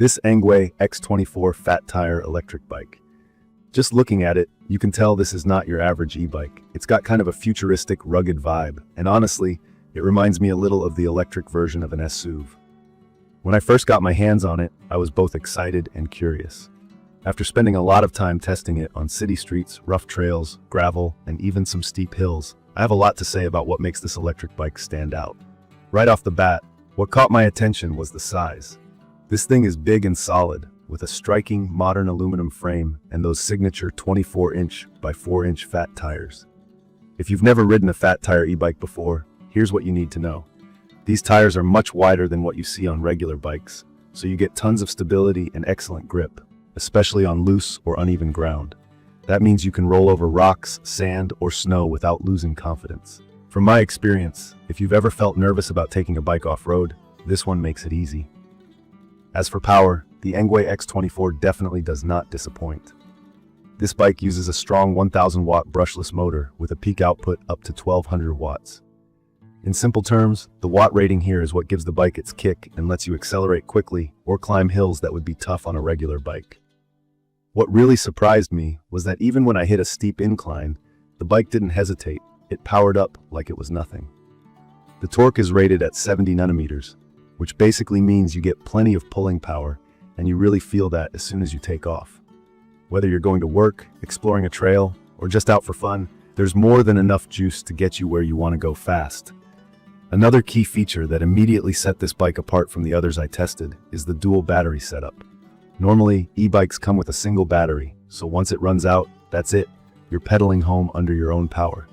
This ENGWE X24 fat tire electric bike. Just looking at it, you can tell this is not your average e-bike. It's got kind of a futuristic, rugged vibe, and honestly, it reminds me a little of the electric version of an SUV. When I first got my hands on it, I was both excited and curious. After spending a lot of time testing it on city streets, rough trails, gravel, and even some steep hills, I have a lot to say about what makes this electric bike stand out. Right off the bat, what caught my attention was the size. This thing is big and solid, with a striking modern aluminum frame and those signature 24-inch by 4-inch fat tires. If you've never ridden a fat tire e-bike before, here's what you need to know. These tires are much wider than what you see on regular bikes, so you get tons of stability and excellent grip, especially on loose or uneven ground. That means you can roll over rocks, sand, or snow without losing confidence. From my experience, if you've ever felt nervous about taking a bike off-road, this one makes it easy. As for power, the ENGWE X24 definitely does not disappoint. This bike uses a strong 1000-watt brushless motor with a peak output up to 1200 watts. In simple terms, the watt rating here is what gives the bike its kick and lets you accelerate quickly or climb hills that would be tough on a regular bike. What really surprised me was that even when I hit a steep incline, the bike didn't hesitate. It powered up like it was nothing. The torque is rated at 70 newton-meters, which basically means you get plenty of pulling power, and you really feel that as soon as you take off. Whether you're going to work, exploring a trail, or just out for fun, there's more than enough juice to get you where you want to go fast. Another key feature that immediately set this bike apart from the others I tested is the dual battery setup. Normally, e-bikes come with a single battery, so once it runs out, that's it. You're pedaling home under your own power.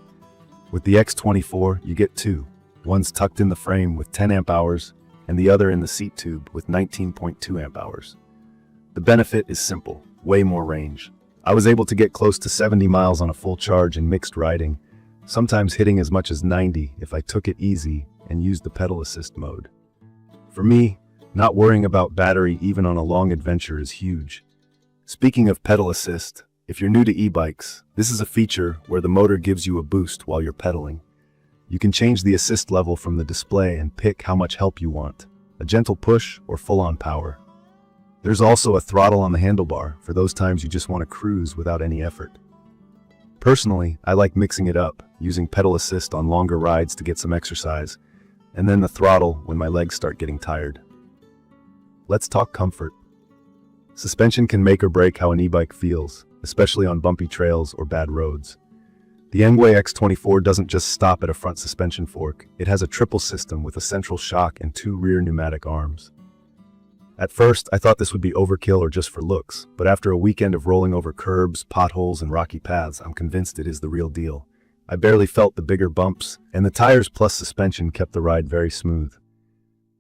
With the X24, you get two. One's tucked in the frame with 10 amp hours, and the other in the seat tube with 19.2 amp hours. The benefit is simple, way more range. I was able to get close to 70 miles on a full charge in mixed riding, sometimes hitting as much as 90 if I took it easy and used the pedal assist mode. For me, not worrying about battery even on a long adventure is huge. Speaking of pedal assist, if you're new to e-bikes, this is a feature where the motor gives you a boost while you're pedaling. You can change the assist level from the display and pick how much help you want, a gentle push or full-on power. There's also a throttle on the handlebar for those times you just want to cruise without any effort. Personally, I like mixing it up, using pedal assist on longer rides to get some exercise, and then the throttle when my legs start getting tired. Let's talk comfort. Suspension can make or break how an e-bike feels, especially on bumpy trails or bad roads. The ENGWE X24 doesn't just stop at a front suspension fork, it has a triple system with a central shock and two rear pneumatic arms. At first, I thought this would be overkill or just for looks, but after a weekend of rolling over curbs, potholes, and rocky paths, I'm convinced it is the real deal. I barely felt the bigger bumps, and the tires plus suspension kept the ride very smooth.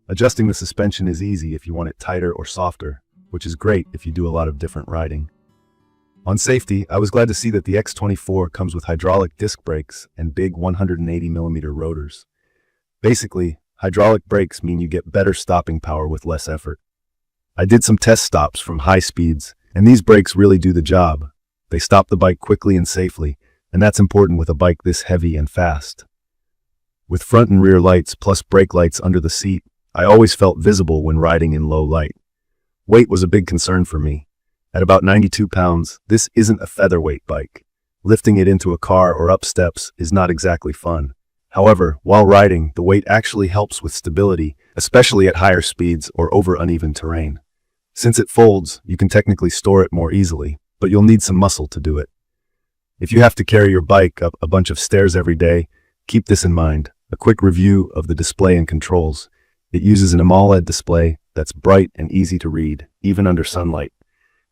Adjusting the suspension is easy if you want it tighter or softer, which is great if you do a lot of different riding. On safety, I was glad to see that the X24 comes with hydraulic disc brakes and big 180mm rotors. Basically, hydraulic brakes mean you get better stopping power with less effort. I did some test stops from high speeds, and these brakes really do the job. They stop the bike quickly and safely, and that's important with a bike this heavy and fast. With front and rear lights plus brake lights under the seat, I always felt visible when riding in low light. Weight was a big concern for me. At about 92 pounds, this isn't a featherweight bike. Lifting it into a car or up steps is not exactly fun. However, while riding, the weight actually helps with stability, especially at higher speeds or over uneven terrain. Since it folds, you can technically store it more easily, but you'll need some muscle to do it. If you have to carry your bike up a bunch of stairs every day, keep this in mind. A quick review of the display and controls. It uses an AMOLED display that's bright and easy to read, even under sunlight.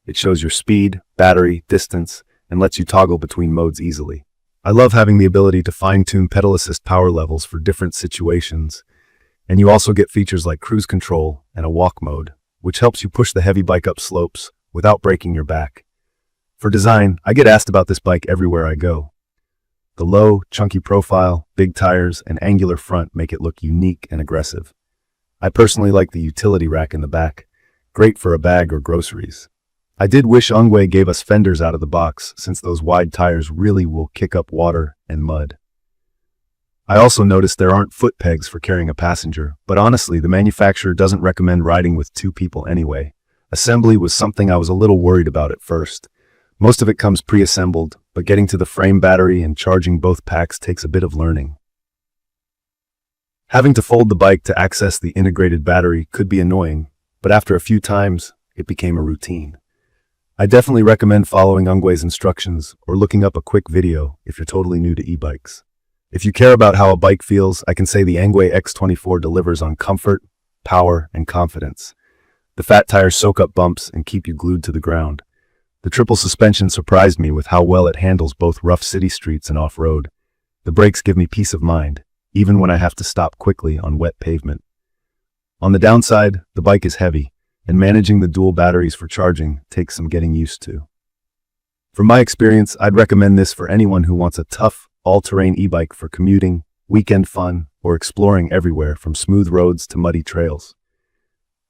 It shows your speed, battery, distance, and lets you toggle between modes easily. I love having the ability to fine-tune pedal assist power levels for different situations, and you also get features like cruise control and a walk mode, which helps you push the heavy bike up slopes without breaking your back. For design, I get asked about this bike everywhere I go. The low, chunky profile, big tires, and angular front make it look unique and aggressive. I personally like the utility rack in the back, great for a bag or groceries. I did wish ENGWE gave us fenders out of the box, since those wide tires really will kick up water and mud. I also noticed there aren't foot pegs for carrying a passenger, but honestly, the manufacturer doesn't recommend riding with two people anyway. Assembly was something I was a little worried about at first. Most of it comes pre-assembled, but getting to the frame battery and charging both packs takes a bit of learning. Having to fold the bike to access the integrated battery could be annoying, but after a few times, it became a routine. I definitely recommend following ENGWE's instructions or looking up a quick video if you're totally new to e-bikes. If you care about how a bike feels, I can say the ENGWE X24 delivers on comfort, power, and confidence. The fat tires soak up bumps and keep you glued to the ground. The triple suspension surprised me with how well it handles both rough city streets and off-road. The brakes give me peace of mind, even when I have to stop quickly on wet pavement. On the downside, the bike is heavy, and managing the dual batteries for charging takes some getting used to. From my experience, I'd recommend this for anyone who wants a tough, all-terrain e-bike for commuting, weekend fun, or exploring everywhere from smooth roads to muddy trails.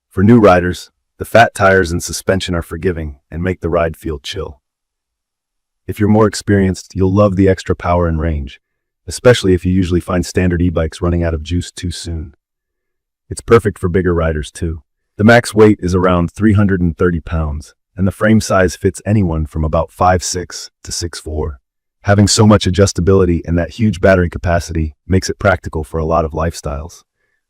For new riders, the fat tires and suspension are forgiving and make the ride feel chill. If you're more experienced, you'll love the extra power and range, especially if you usually find standard e-bikes running out of juice too soon. It's perfect for bigger riders too. The max weight is around 330 pounds, and the frame size fits anyone from about 5'6" to 6'4". Having so much adjustability and that huge battery capacity makes it practical for a lot of lifestyles.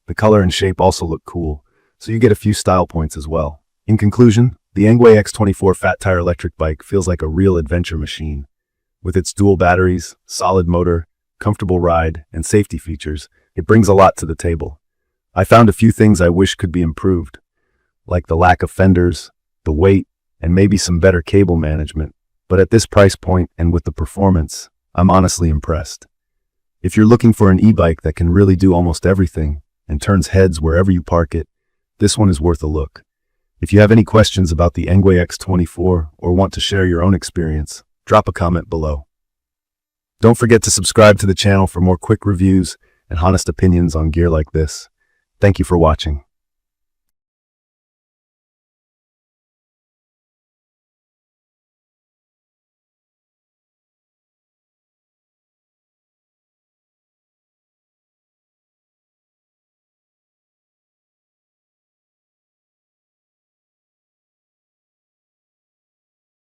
The color and shape also look cool, so you get a few style points as well. In conclusion, the ENGWE X24 fat tire electric bike feels like a real adventure machine. With its dual batteries, solid motor, comfortable ride, and safety features, it brings a lot to the table. I found a few things I wish could be improved, like the lack of fenders, the weight, and maybe some better cable management. But at this price point and with the performance, I'm honestly impressed. If you're looking for an e-bike that can really do almost everything and turns heads wherever you park it, this one is worth a look. If you have any questions about the ENGWE X24 or want to share your own experience, drop a comment below. Don't forget to subscribe to the channel for more quick reviews and honest opinions on gear like this. Thank you for watching.